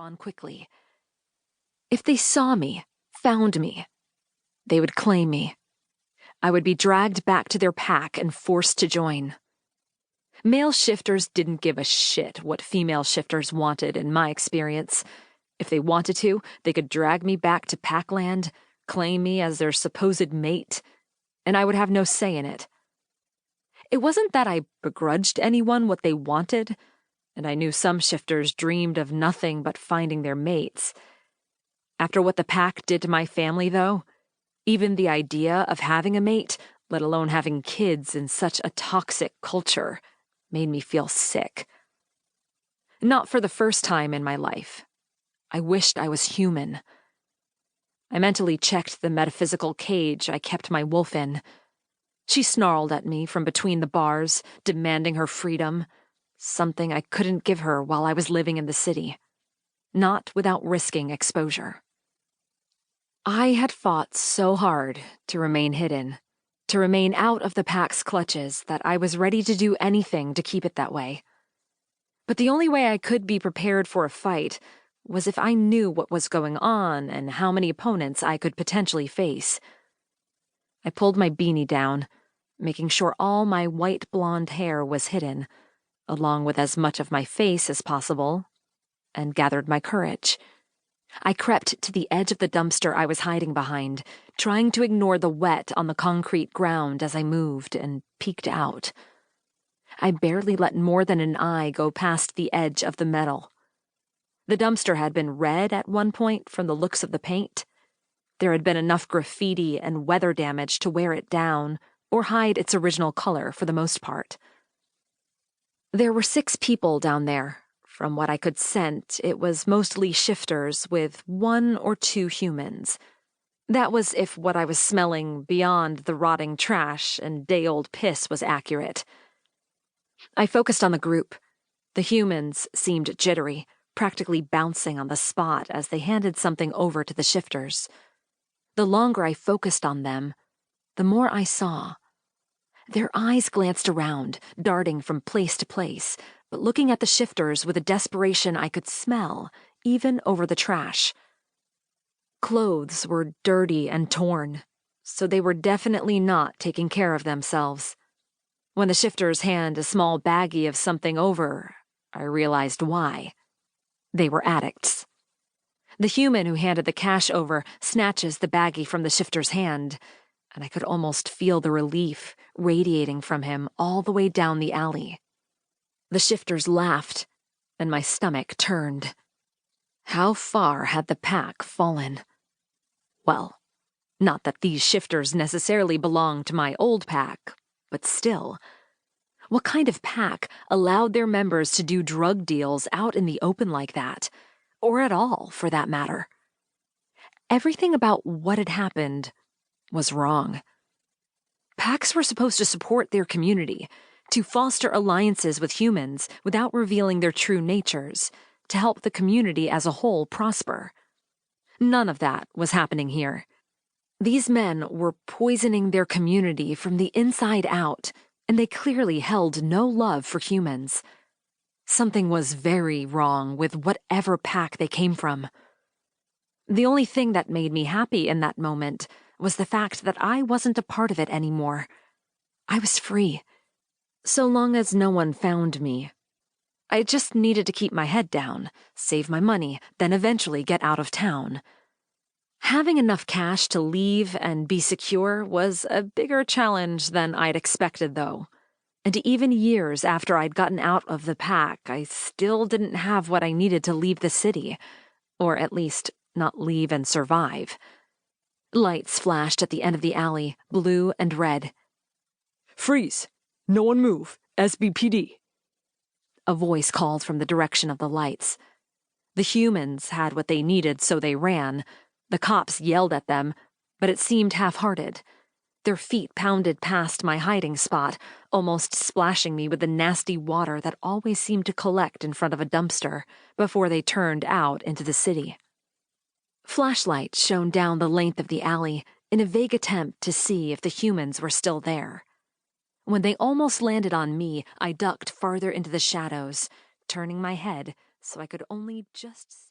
on quickly. If they saw me, found me, they would claim me. I would be dragged back to their pack and forced to join. Male shifters didn't give a shit what female shifters wanted, in my experience. If they wanted to, they could drag me back to Packland, claim me as their supposed mate, and I would have no say in it. It wasn't that I begrudged anyone what they wanted, and I knew some shifters dreamed of nothing but finding their mates. After what the pack did to my family, though, even the idea of having a mate, let alone having kids in such a toxic culture, made me feel sick. Not for the first time in my life. I wished I was human. I mentally checked the metaphysical cage I kept my wolf in. She snarled at me from between the bars, demanding her freedom, something I couldn't give her while I was living in the city. Not without risking exposure. I had fought so hard to remain hidden, to remain out of the pack's clutches, that I was ready to do anything to keep it that way. But the only way I could be prepared for a fight was if I knew what was going on and how many opponents I could potentially face. I pulled my beanie down, making sure all my white blonde hair was hidden, along with as much of my face as possible, and gathered my courage. I crept to the edge of the dumpster I was hiding behind, trying to ignore the wet on the concrete ground as I moved, and peeked out. I barely let more than an eye go past the edge of the metal. The dumpster had been red at one point from the looks of the paint. There had been enough graffiti and weather damage to wear it down, or hide its original color for the most part. There were 6 people down there. From what I could scent, it was mostly shifters with 1 or 2 humans. That was if what I was smelling beyond the rotting trash and day-old piss was accurate. I focused on the group. The humans seemed jittery, practically bouncing on the spot as they handed something over to the shifters. The longer I focused on them, the more I saw. Their eyes glanced around, darting from place to place, but looking at the shifters with a desperation I could smell, even over the trash. Clothes were dirty and torn, so they were definitely not taking care of themselves. When the shifters hand a small baggie of something over, I realized why. They were addicts. The human who handed the cash over snatches the baggie from the shifter's hand, and I could almost feel the relief radiating from him all the way down the alley. The shifters laughed, and my stomach turned. How far had the pack fallen? Well, not that these shifters necessarily belonged to my old pack, but still. What kind of pack allowed their members to do drug deals out in the open like that? Or at all, for that matter? Everything about what had happened was wrong. Packs were supposed to support their community, to foster alliances with humans without revealing their true natures, to help the community as a whole prosper. None of that was happening here. These men were poisoning their community from the inside out, and they clearly held no love for humans. Something was very wrong with whatever pack they came from. The only thing that made me happy in that moment was the fact that I wasn't a part of it anymore. I was free. So long as no one found me. I just needed to keep my head down, save my money, then eventually get out of town. Having enough cash to leave and be secure was a bigger challenge than I'd expected, though. And even years after I'd gotten out of the pack, I still didn't have what I needed to leave the city, or at least not leave and survive. Lights flashed at the end of the alley, blue and red. "Freeze! No one move! SBPD!" A voice called from the direction of the lights. The humans had what they needed, so they ran. The cops yelled at them, but it seemed half-hearted. Their feet pounded past my hiding spot, almost splashing me with the nasty water that always seemed to collect in front of a dumpster before they turned out into the city. Flashlights shone down the length of the alley in a vague attempt to see if the humans were still there. When they almost landed on me, I ducked farther into the shadows, turning my head so I could only just see.